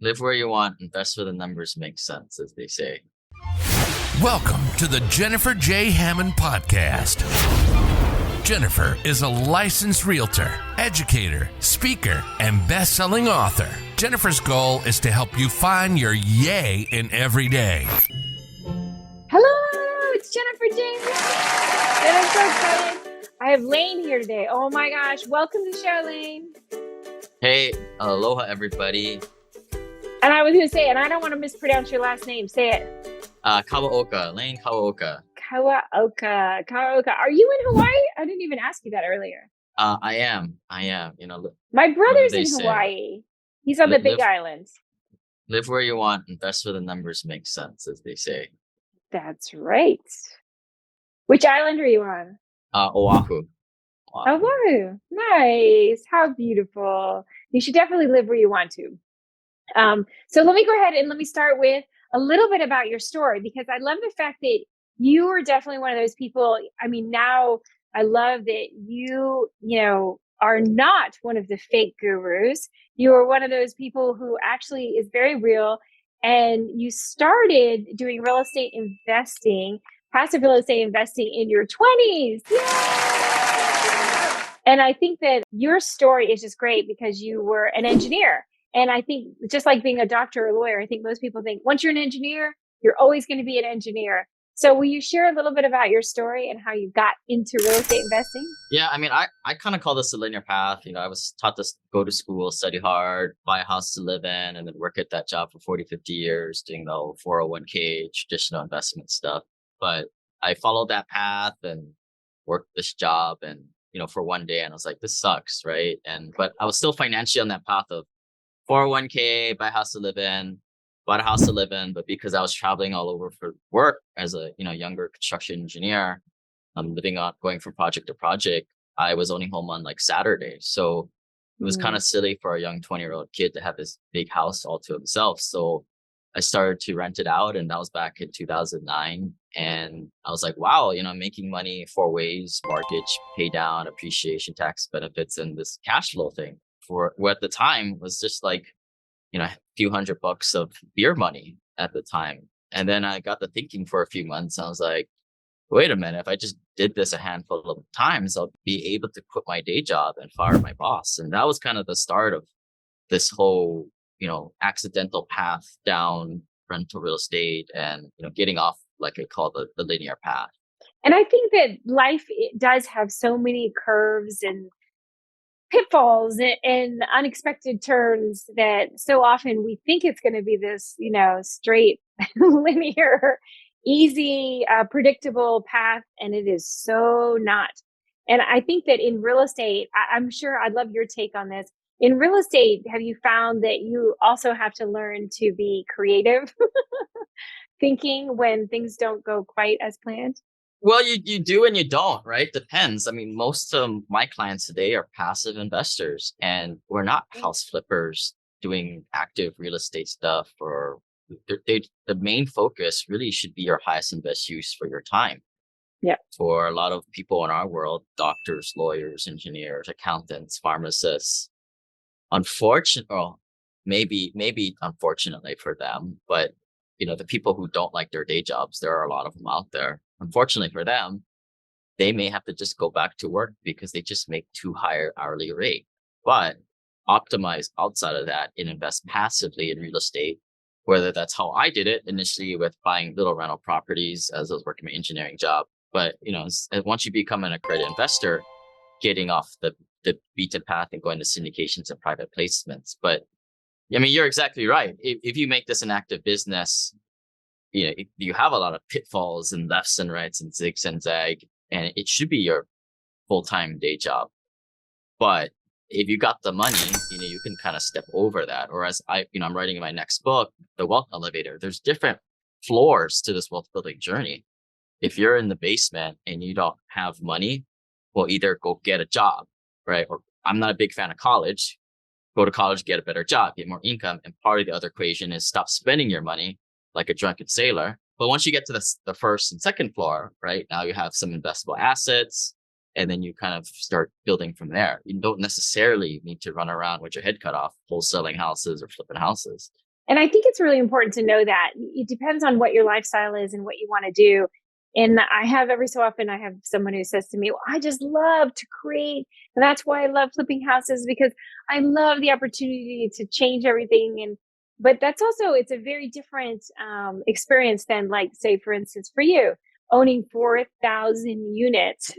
Live where you want, invest where the numbers make sense, as they say. Welcome to the Jennifer J. Hammond Podcast. Jennifer is a licensed realtor, educator, speaker, and best-selling author. Jennifer's goal is to help you find your yay in every day. Hello, it's Jennifer J. And I'm so excited. I have Lane here today. Oh my gosh. Welcome to the show, Lane. Hey, aloha, everybody. And I was going to say, and I don't want to mispronounce your last name. Say it. Kawaoka, Lane Kawaoka. Kawaoka. Kawaoka. Are you in Hawaii? I didn't even ask you that earlier. I am. You know, My brother's they in say? Hawaii. He's on the Big Live- Islands. live where you want, invest where the numbers make sense, as they say. That's right. Which island are you on? Oahu. Oh, wow. Nice. How beautiful. You should definitely live where you want to. So let me go ahead and let me start with a little bit about your story, because I love the fact that you are definitely one of those people. I mean, now I love that you are not one of the fake gurus. You are one of those people who actually is very real. And you started doing real estate investing, passive real estate investing in your 20s. Yay! And I think that your story is just great because you were an engineer. And I think just like being a doctor or a lawyer, I think most people think once you're an engineer, you're always going to be an engineer. So will you share a little bit about your story and how you got into real estate investing? Yeah, I mean, I kind of call this a linear path. You know, I was taught to go to school, study hard, buy a house to live in, and then work at that job for 40, 50 years, doing the whole 401k, traditional investment stuff. But I followed that path and worked this job and, for one day, and I was like, this sucks, right? But I was still financially on that path of 401k, buy a house to live in, bought a house to live in. But because I was traveling all over for work as a younger construction engineer, going from project to project, I was only home on like Saturday. So it was kind of silly for a young 20-year-old kid to have this big house all to himself. So I started to rent it out, and that was back in 2009. And I was like, wow, I'm making money 4 ways: mortgage, pay down, appreciation tax benefits, and this cash flow thing. For what at the time was just like, a few $100 of beer money at the time. And then I got to thinking for a few months. I was like, wait a minute, if I just did this a handful of times, I'll be able to quit my day job and fire my boss. And that was kind of the start of this whole, accidental path down rental real estate and, getting off, like I call the linear path. And I think that life does have so many curves and pitfalls and unexpected turns that so often we think it's going to be this, straight, linear, easy, predictable path. And it is so not. And I think that in real estate, I'm sure I'd love your take on this. In real estate, have you found that you also have to learn to be creative thinking when things don't go quite as planned? Well, you do and you don't, right? Depends. I mean, most of my clients today are passive investors, and we're not house flippers doing active real estate stuff. Or the main focus really should be your highest and best use for your time. Yeah. For a lot of people in our world, doctors, lawyers, engineers, accountants, pharmacists, maybe unfortunately for them, but the people who don't like their day jobs, there are a lot of them out there. Unfortunately for them, they may have to just go back to work because they just make too high hourly rate. But optimize outside of that and invest passively in real estate, whether that's how I did it initially with buying little rental properties as I was working my engineering job. But, once you become an accredited investor, getting off the beaten path and going to syndications and private placements. But I mean, you're exactly right. If you make this an active business, you have a lot of pitfalls and lefts and rights and zigs and zag, and it should be your full-time day job. But if you got the money, you can kind of step over that. Or as I'm writing in my next book, The Wealth Elevator, there's different floors to this wealth building journey. If you're in the basement and you don't have money, well, either go get a job, right? Or I'm not a big fan of college. Go to college, get a better job, get more income. And part of the other equation is stop spending your money like a drunken sailor. But once you get to the first and second floor, right, now you have some investable assets, and then you kind of start building from there. You don't necessarily need to run around with your head cut off, wholesaling houses or flipping houses. And I think it's really important to know that it depends on what your lifestyle is and what you want to do. And I have every so often, I have someone who says to me, well, I just love to create. And that's why I love flipping houses, because I love the opportunity to change everything. But that's also, it's a very different experience than, like, say, for instance, for you, owning 4,000 units.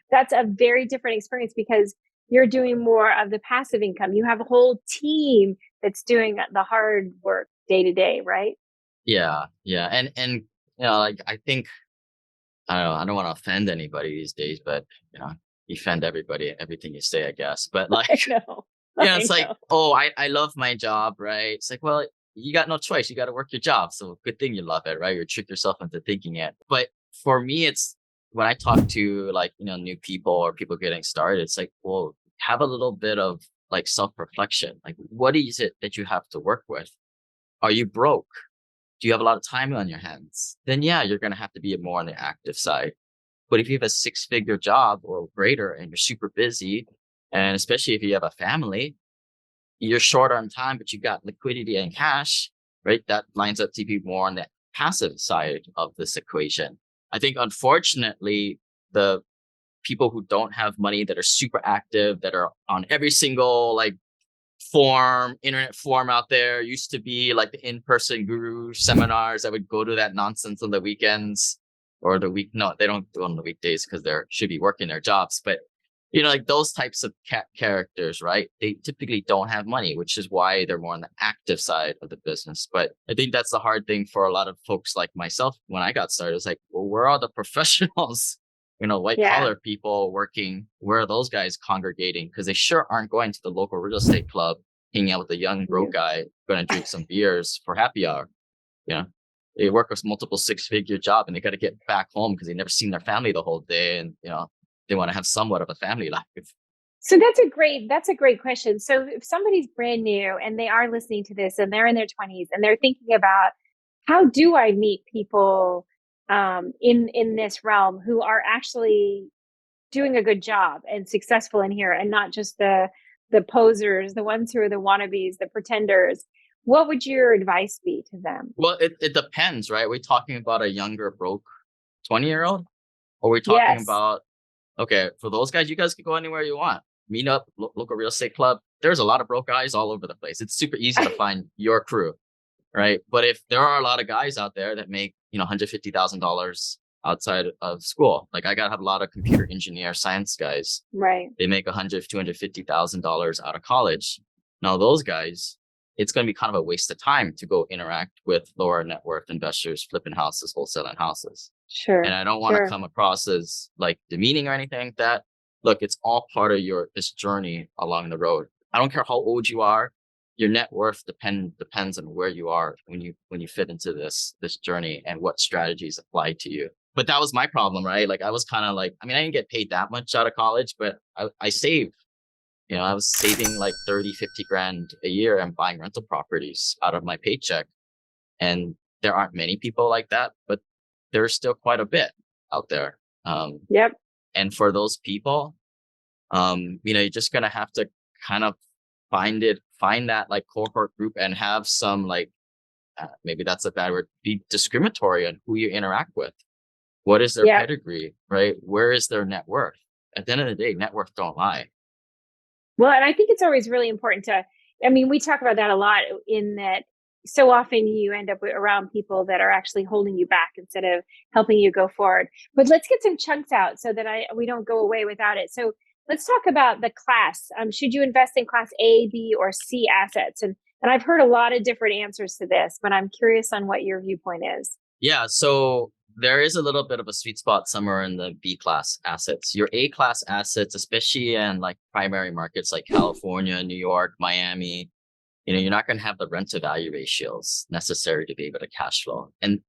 That's a very different experience because you're doing more of the passive income. You have a whole team that's doing the hard work day to day, right? Yeah, yeah, and like I think I don't know. I don't want to offend anybody these days, but defend everybody and everything you say, I guess. But like, I know. it's I like, know. oh, I love my job, right? It's like, well, you got no choice. You got to work your job. So good thing you love it, right? You trick yourself into thinking it. But for me, it's when I talk to like, new people or people getting started, it's like, well, have a little bit of like self-reflection. Like, what is it that you have to work with? Are you broke? Do you have a lot of time on your hands? Then yeah, you're going to have to be more on the active side. But if you have a six-figure job or greater and you're super busy, and especially if you have a family, you're short on time, but you got liquidity and cash, right? That lines up to be more on the passive side of this equation. I think, unfortunately, the people who don't have money that are super active, that are on every single like internet form out there, used to be like the in-person guru seminars. I would go to that nonsense on the weekends or the week. No, they don't do it on the weekdays because they should be working their jobs. But like those types of characters, right? They typically don't have money, which is why they're more on the active side of the business. But I think that's the hard thing for a lot of folks like myself. When I got started, it's like, well, where are the professionals? White Yeah. collar people working, where are those guys congregating? Because they sure aren't going to the local real estate club, hanging out with a young broke guy, going to drink some beers for happy hour. They work with multiple six-figure job and they got to get back home because they never seen their family the whole day. And, they want to have somewhat of a family life. So that's a great question. So if somebody's brand new and they are listening to this and they're in their 20s and they're thinking about, how do I meet people in this realm who are actually doing a good job and successful in here, and not just the posers, the ones who are the wannabes, the pretenders? What would your advice be to them? Well, it depends, right? Are we talking about a younger broke 20-year-old? Or are we talking Yes. about, okay, for those guys, you guys can go anywhere you want. Meet up, local real estate club. There's a lot of broke guys all over the place. It's super easy to find your crew, right? But if there are a lot of guys out there that make, $150,000 outside of school, like I have a lot of computer engineer science guys. Right. They make $250,000 out of college. Now those guys, it's going to be kind of a waste of time to go interact with lower net worth investors, flipping houses, wholesaling houses. Sure. And I don't want to come across as like demeaning or anything like that. Look, it's all part of this journey along the road. I don't care how old you are. Your net worth depends on where you are when you fit into this journey and what strategies apply to you. But that was my problem, right? Like I was kind of like, I mean, I didn't get paid that much out of college, but I saved. I was saving like 30, 50 grand a year and buying rental properties out of my paycheck. And there aren't many people like that, but there's still quite a bit out there. Yep. And for those people, you're just going to have to kind of find that like cohort group and have some like, maybe that's a bad word, be discriminatory on who you interact with. What is their pedigree, right? Where is their net worth? At the end of the day, net worth don't lie. Well, and I think it's always really important we talk about that a lot, in that so often you end up around people that are actually holding you back instead of helping you go forward. But let's get some chunks out so that we don't go away without it. So let's talk about the class. Should you invest in class A, B, or C assets? And I've heard a lot of different answers to this, but I'm curious on what your viewpoint is. Yeah. So there is a little bit of a sweet spot somewhere in the B class assets. Your A class assets, especially in like primary markets like California, New York, Miami, you're not going to have the rent to value ratios necessary to be able to cash flow. And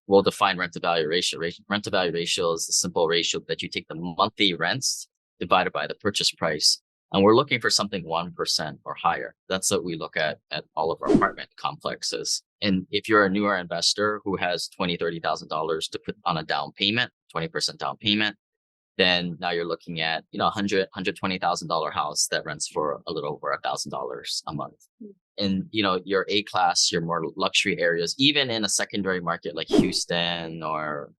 we'll define rent to value ratio. Rent to value ratio is the simple ratio that you take the monthly rents divided by the purchase price. And we're looking for something 1% or higher. That's what we look at all of our apartment complexes. And if you're a newer investor who has $20,000, $30,000 to put on a down payment, 20% down payment, then now you're looking at, $120,000 house that rents for a little over $1,000 a month. And, your A class, your more luxury areas, even in a secondary market like Houston or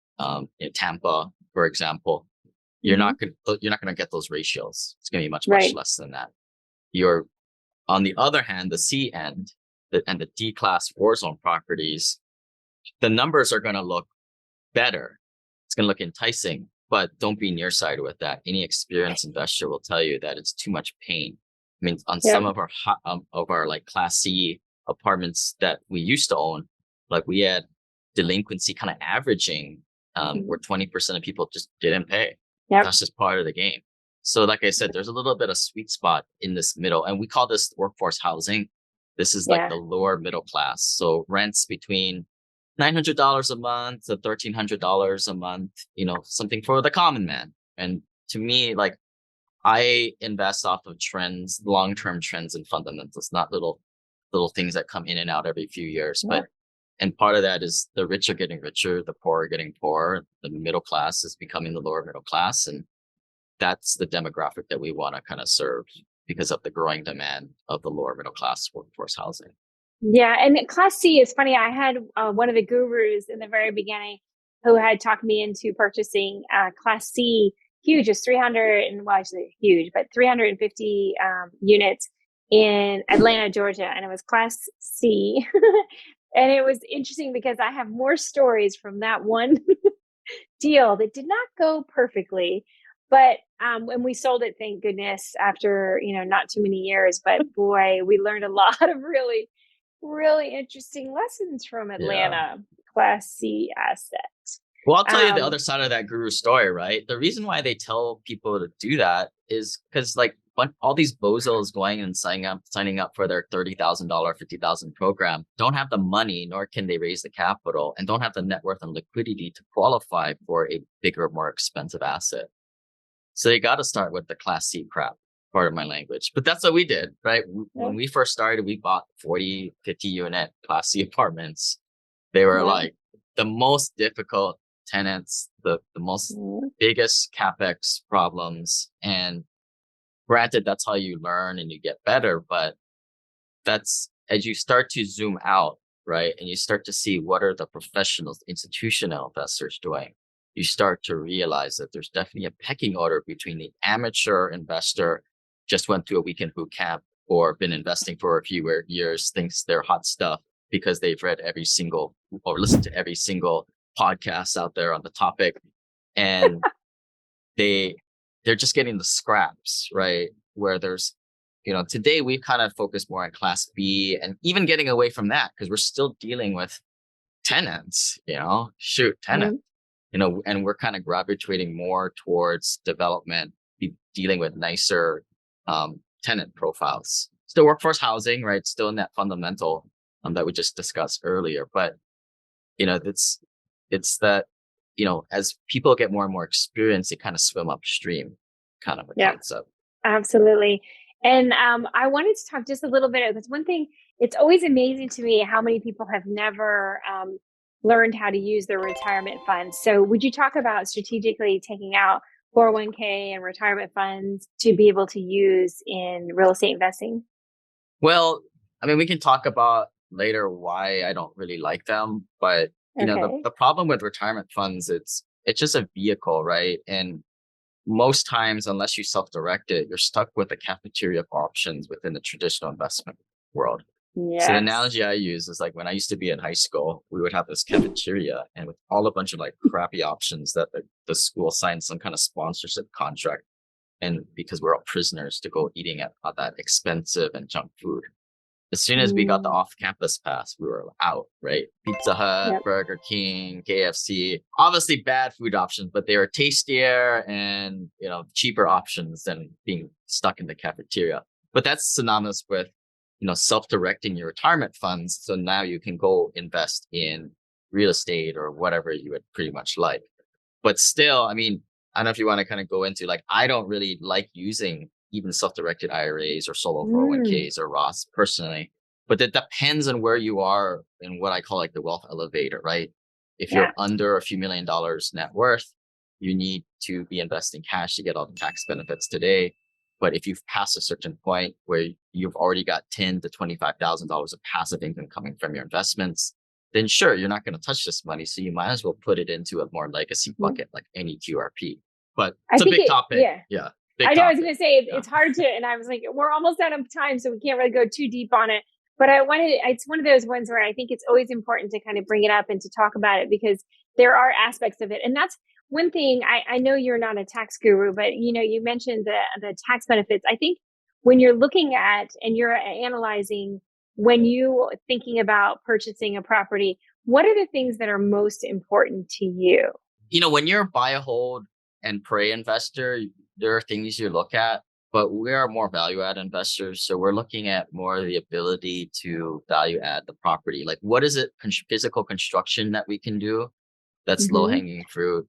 Tampa, for example, you're Hmm. not going to get those ratios. It's going to be much, much Right. less than that. You're On the other hand, the C end and the D class war zone properties, the numbers are going to look better. It's going to look enticing, but don't be nearsighted with that. Any experienced investor will tell you that it's too much pain. I mean, on Yeah. some of our like class C apartments that we used to own, like we had delinquency kind of averaging, where 20% of people just didn't pay. Yep. That's just part of the game. So, like I said, there's a little bit of sweet spot in this middle, and we call this workforce housing. This is like Yeah. the lower middle class. So rents between $900 a month to $1,300 a month, something for the common man. And to me, like, I invest off of trends, long-term trends and fundamentals, not little things that come in and out every few years. Yeah. And part of that is the rich are getting richer, the poor are getting poorer, the middle class is becoming the lower middle class. And that's the demographic that we want to kind of serve because of the growing demand of the lower middle class workforce housing. Yeah, and Class C is funny. I had one of the gurus in the very beginning who had talked me into purchasing Class C, huge, is 300 and well, actually huge, but 350 units in Atlanta, Georgia, and it was Class C. And it was interesting because I have more stories from that one deal that did not go perfectly. But when we sold it, thank goodness, after not too many years. But boy, we learned a lot of really, really interesting lessons from Yeah. Atlanta Class C asset. Well, I'll tell you the Um, other side of that guru story, right? The reason why they tell people to do that is because like all these bozos going and signing up for their $30,000, $50,000 program don't have the money, nor can they raise the capital, and don't have the net worth and liquidity to qualify for a bigger, more expensive asset. So they got to start with the Class C crap, part of my language. But that's what we did, right? When we first started, we bought 40, 50 unit Class C apartments. They were yeah. like the most difficult tenants, the most biggest capex problems. And granted, that's how you learn and you get better. But that's as you start to zoom out, right? And you start to see what are the professionals, institutional investors doing. You start to realize that there's definitely a pecking order between the amateur investor, just went to a weekend boot camp or been investing for a few years, thinks they're hot stuff because they've read every single or listened to every single podcast out there on the topic. And they're just getting the scraps, right? Where there's, today we kind of focus more on Class B and even getting away from that because we're still dealing with tenants, tenant, and we're kind of gravitating more towards development, dealing with nicer tenant profiles. Still workforce housing, right? Still in that fundamental that we just discussed earlier. But, it's that, as people get more and more experience, they kind of swim upstream kind of a concept. Absolutely. And I wanted to talk just a little bit because one thing, it's always amazing to me how many people have never learned how to use their retirement funds. So would you talk about strategically taking out 401k and retirement funds to be able to use in real estate investing? Well, I mean, we can talk about later why I don't really like them, but the problem with retirement funds, it's just a vehicle, right? And most times, unless you self-direct it, you're stuck with a cafeteria of options within the traditional investment world. Yes. So the analogy I use is like when I used to be in high school, we would have this cafeteria and with all a bunch of like crappy options that the school signed some kind of sponsorship contract. And because we're all prisoners to go eating at that expensive and junk food. As soon as we got the off-campus pass, we were out, right? Pizza Hut, Burger King, KFC, obviously bad food options, but they were tastier and, cheaper options than being stuck in the cafeteria. But that's synonymous with, self-directing your retirement funds. So now you can go invest in real estate or whatever you would pretty much like. But still, I mean, I don't know if you want to kind of go into like, I don't really like using even self-directed IRAs or solo 401ks or Roths personally, but it depends on where you are in what I call like the wealth elevator, right? If you're under a few $1 million net worth, you need to be investing cash to get all the tax benefits today. But if you've passed a certain point where you've already got $10 to $25,000 of passive income coming from your investments, then sure, you're not going to touch this money. So you might as well put it into a more legacy Mhm. bucket, like any QRP. But I it's a think big topic. yeah. Yeah. Big I know I was topic. going to say Yeah. it's hard to, and I was like, we're almost out of time, so we can't really go too deep on it. But it's one of those ones where I think it's always important to kind of bring it up and to talk about it because there are aspects of it. And that's one thing I know you're not a tax guru, but you mentioned the tax benefits. I think when you're looking at and you're analyzing when you thinking about purchasing a property, what are the things that are most important to you? When you're a buy, hold, and pray investor, there are things you look at, but we are more value add investors. So we're looking at more the ability to value add the property. Like, what is it, physical construction that we can do that's low Hmm. hanging fruit?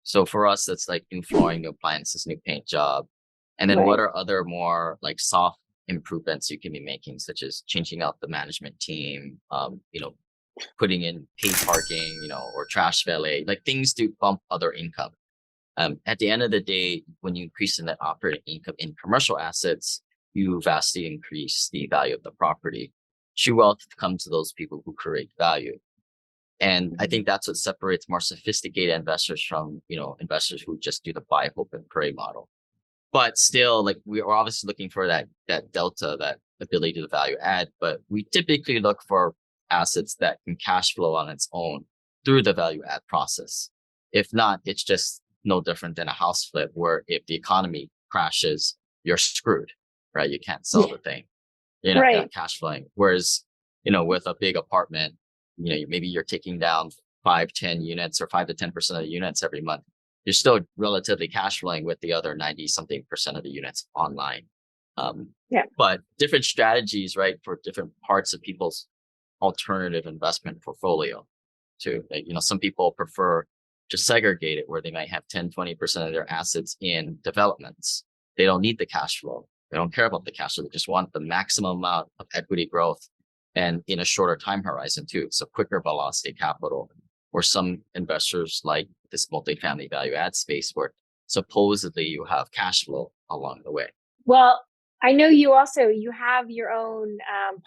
So for us, that's like new flooring, new appliances, new paint job. And then what Right. are other more like soft improvements you can be making, such as changing out the management team, putting in paid parking, or trash valet, like things to bump other income. At the end of the day, when you increase in that operating income in commercial assets, you vastly increase the value of the property. True wealth comes to those people who create value. And I Mhm. think that's what separates more sophisticated investors from, investors who just do the buy, hope, and pray model. But still, like we are obviously looking for that delta, that ability to value add. But we typically look for assets that can cash flow on its own through the value add process. If not, it's just no different than a house flip where if the economy crashes, you're screwed, right? You can't sell Yeah. the thing. You're not Right. cash flowing. Whereas, with a big apartment, maybe you're taking down 5, 10 units or 5 to 10% of the units every month. You're still relatively cash flowing with the other 90 something percent of the units online. Um, Yeah. but different strategies, right, for different parts of people's alternative investment portfolio too. Like, some people prefer to segregate it where they might have 10, 20% of their assets in developments. They don't need the cash flow. They don't care about the cash flow. They just want the maximum amount of equity growth and in a shorter time horizon too. So quicker velocity capital. Or some investors like this multifamily value add space where supposedly you have cash flow along the way. Well, I know you have your own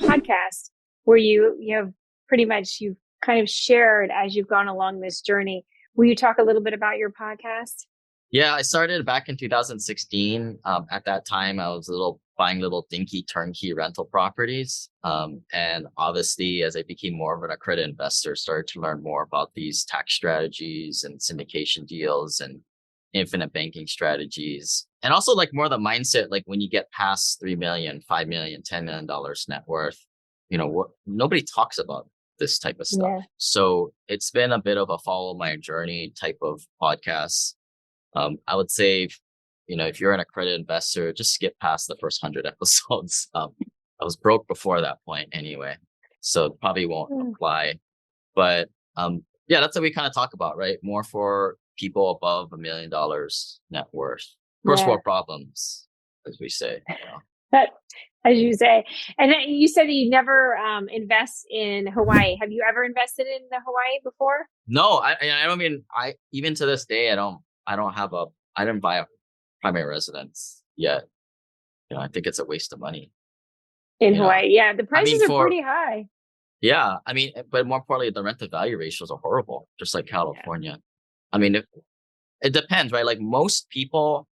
podcast where you have pretty much you've kind of shared as you've gone along this journey. Will you talk a little bit about your podcast? Yeah, I started back in 2016. At that time, I was buying little dinky turnkey rental properties. And obviously, as I became more of an accredited investor, started to learn more about these tax strategies and syndication deals and infinite banking strategies. And also like more the mindset, like when you get past 3 million, 5 million, $10 million net worth, nobody talks about this type of stuff. Yeah. So it's been a bit of a follow my journey type of podcast. I would say, if you're an accredited investor, just skip past the first 100 episodes. I was broke before that point anyway, so it probably won't Mm. apply. But yeah, that's what we kind of talk about, right? More for people above $1 million net worth. First Yeah. world problems, as we say. That, as you say, and then you said that you never invest in Hawaii. Have you ever invested in the Hawaii before? No, I don't mean I even to this day I didn't buy a primary residence yet. I think it's a waste of money. In You know, Hawaii, yeah, the I mean prices are for pretty high. Yeah, I mean, but more importantly, the rent to value ratios are horrible, just like Yeah. California. I mean, it depends, right? Like most people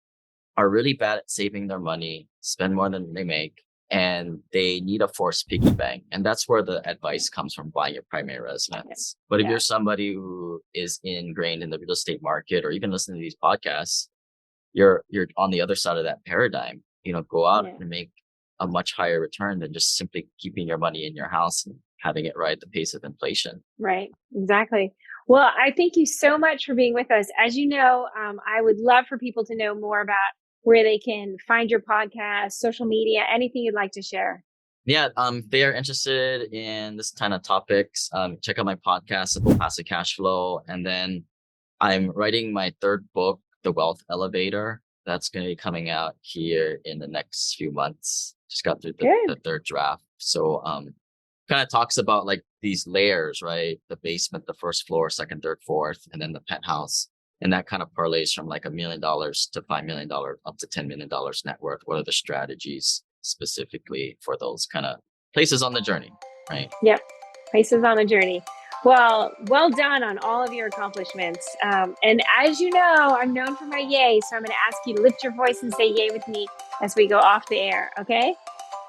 are really bad at saving their money, spend more than they make, and they need a forced piggy bank. And that's where the advice comes from buying your primary Yeah. residence. But if Yeah. you're somebody who is ingrained in the real estate market or even listening to these podcasts, you're on the other side of that paradigm. Go out Yeah. and make a much higher return than just simply keeping your money in your house and having it ride the pace of inflation. Right. Exactly. Well, I thank you so much for being with us. As you know, I would love for people to know more about where they can find your podcast, social media, anything you'd like to share. Yeah, if they are interested in this kind of topics, check out my podcast, Simple Passive Cash Flow. And then I'm writing my third book, The Wealth Elevator. That's going to be coming out here in the next few months. Just got through the Good. third draft. So kind of talks about like these layers, right? The basement, the first floor, second, third, fourth, and then the penthouse. And that kind of parlays from like $1 million to $5 million up to $10 million net worth. What are the strategies specifically for those kind of places on the journey, right? Yep. Places on a journey. Well done on all of your accomplishments. And as you know, I'm known for my yay. So I'm going to ask you to lift your voice and say yay with me as we go off the air. Okay?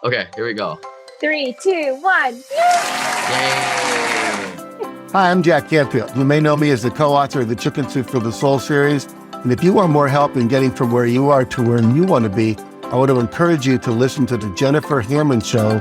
Okay, here we go. 3, 2, 1. Yay! Hi, I'm Jack Canfield. You may know me as the co-author of the Chicken Soup for the Soul series. And if you want more help in getting from where you are to where you want to be, I want to encourage you to listen to the Jennifer Hammond Show